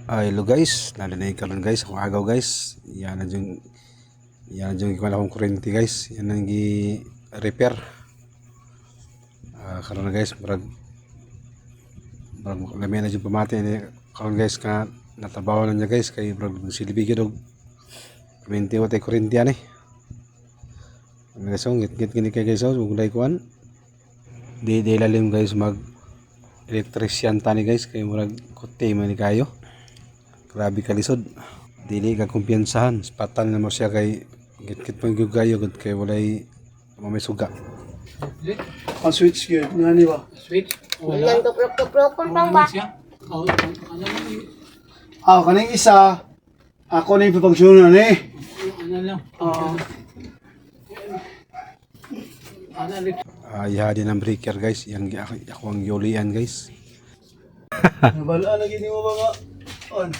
Hello guys, narinig ka lang guys, akong agaw guys. Yan na yung ikuan akong kurente guys. Yan ang repair. Karon na guys, marag lamin na yung pamati ni karon guys ka natabawan na niya guys kay marag silbi gyud og kurente wa tay kurente ani. Ang guys, ngit gini kay guys, ug lay kuan. Di lalim guys mag electrician tani guys kay murag kuti man ni kayo. Grabe kalisod, dili ka kumpiyansahan, patan na mo siya kay git pang gugayo gud kay walay mamay suga. Ang switch yun, ngani ba? Switch? Ilan tuprok-tuprokon pang ba? Kaning isa, ako na yung papagsyonan eh. Ano lang? Ihadi ng breaker guys, yan ako ang yulian guys. Nabalaan lagi ni mo ba nga? On.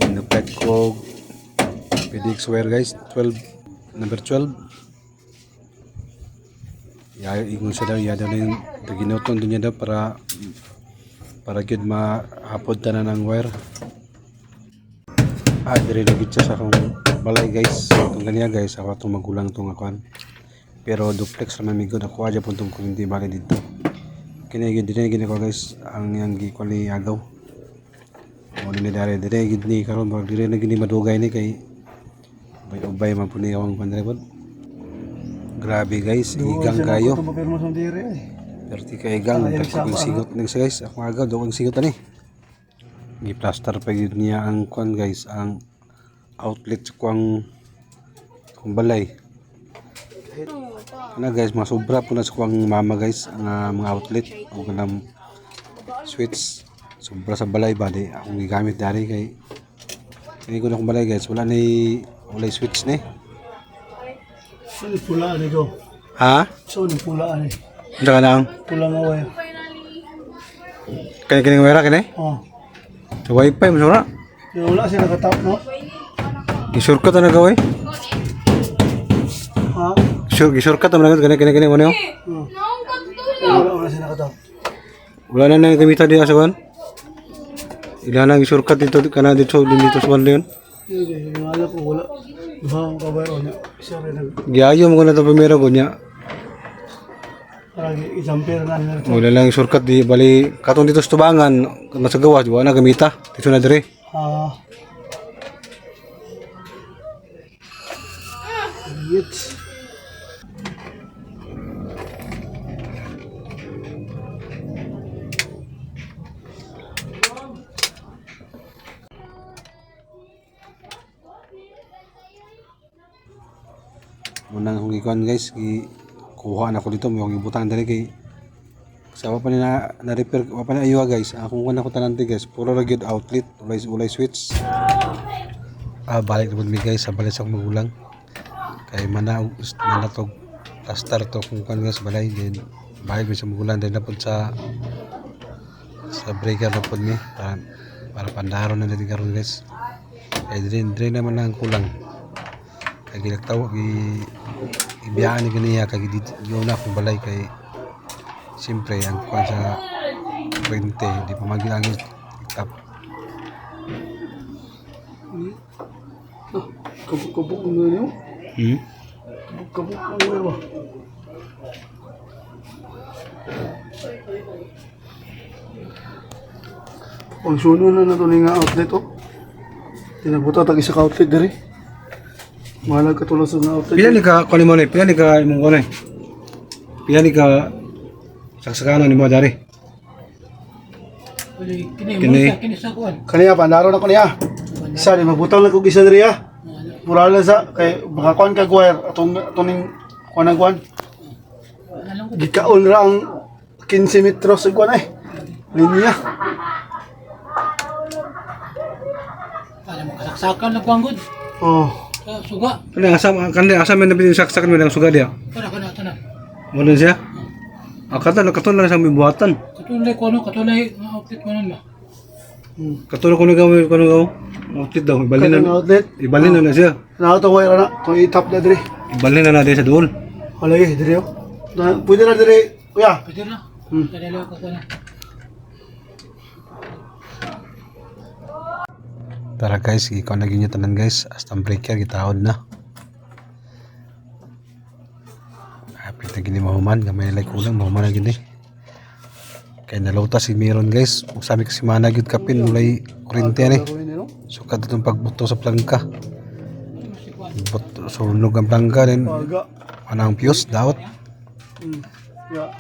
Inupet ko PDX wire guys, number 12. Ingon siya daw, yada na yung ginuton din niya daw para gud mahapod tanan ng wire. Dire lagit siya sa akong balay guys. Itong ganiya guys, ako itong magulang itong akuan. Pero duplex naman may good ako aja po itong kurinti balay dito. Kinigid ko guys, ang yang gikwali agaw. O ni dare dire gid ni karon bag dire na gini madugay ni kay ubay man pud ni awang panrebot. Grabe guys, igang kayo. Perti kay igang tagkog sigot ning guys. Ako agaw do ang sigot ani. Gi-plaster pa gid niya ang kuan guys, ang outlet sa kuang balay. Na guys, masobra po na sa kuang mama guys ang mga outlet o ganang switch. Sobra sa balay ba di akong gigamit dari kay ko na akong balay guys, wala switch ni. So ni pula ni go. Ha? So ni pula ni. Unda ka lang. Pula nga wire. Kani wala kani? Sa wifi mo sura. Pero wala siya nakatap no? Gi-shortcut na gaway. Ha? Gi-shortcut na kani mo niyo. Wala siya nakatap. Wala na nang gamitan diya sa kuan. Ilan ang shortcut dito kana dito sa banda yun. Hindi, wala ko wala. Duha ang kabayo niya. Siya rin nag Giayo mo na to primero ko niya. parang i-jumper na nila. Wala lang shortcut di bali katong dito sa tubangan masagawa di na gamita. Dito na dire. Yes. Munang kung ikuan guys, kuha na ko dito mo yung ibutan dali kay sa pa ni na repair pa ni aywa guys. Akong kuna ko tanante guys, puro ra gyud outlet, ulay switch. Balik na mi guys sa balay sa magulang. Kay mana to plaster to kung kan guys balay din. Balik sa magulang din na pud sa breaker na pud mi para pandaron na din karon guys. Kay din naman ang kulang. Kay ginagtaw ibiyaan ni ganiya kay yun na akong balay kay siyempre ang kuha sa kwente di pa magilangin tap Kabuk-kabuk na niyo? Kabuk-kabuk na niyo ba? Pag suno na ito nga outlet oh. Tinabuta tag isa ka outlet dari. Mahalag ka tulad sa nga outlet. pila ni ka kunin mo ni pila ni ka imong kunin pila ni ka saksakano ni mo dari Kini sa kuwan. Kaniya pandaro na ko niya. Isa di magbutang lang kog isa diri ah. Mura lang sa kay baka kuan ka wire atong ning kuan ang kuan. Gikaon ra ang 15 metros sa kuan linya. Alam mo, kasaksakan na kuwan good. Suga. kanang asam man na saksakan mo ng suga dia Kana. mo siya katon lang sa buhatan Katulay ko ano, katulay nga outfit mo nun ba? katon ko nagaw outlet daw ibalin na siya Na to wire na to itap na diri. ibalin na sa doon. Alay diri oh. Pwede na diri kuya. Pwede na. Kadalaw ka na. Tara guys, ikaw na ganyan tanan guys. Hasta ang breaker, gitahod na. Hapit na gini mahuman, gamay na kulang, mahuman na gini. Kaya nalauta si Miron guys. Kung sami kasi manag yung kapin, mulay kurente yan eh. Sukat itong pagbuto sa plangka. Sunog ang plangka din. Paga. Anang fuse, daot. Yeah.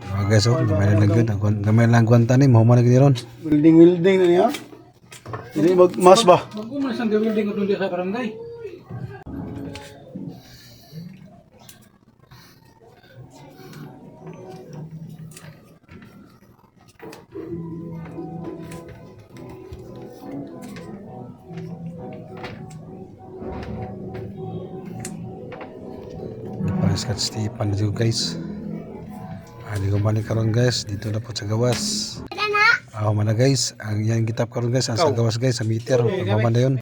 Mga guys, oh, gamay na lang yun. Gamay na lang gwanta ni, mahuman na gini ron. Welding na niya. Hindi mas ba? Mag-uman isang gawilding ko doon sa barangay. Paris kat Stepan na dito guys. Di ko balik karon guys. Dito na po sa gawas. Ako man na guys. Ang yan kitap karon guys. Ang sa gawas guys. Sa meter. Pagmaman na yun.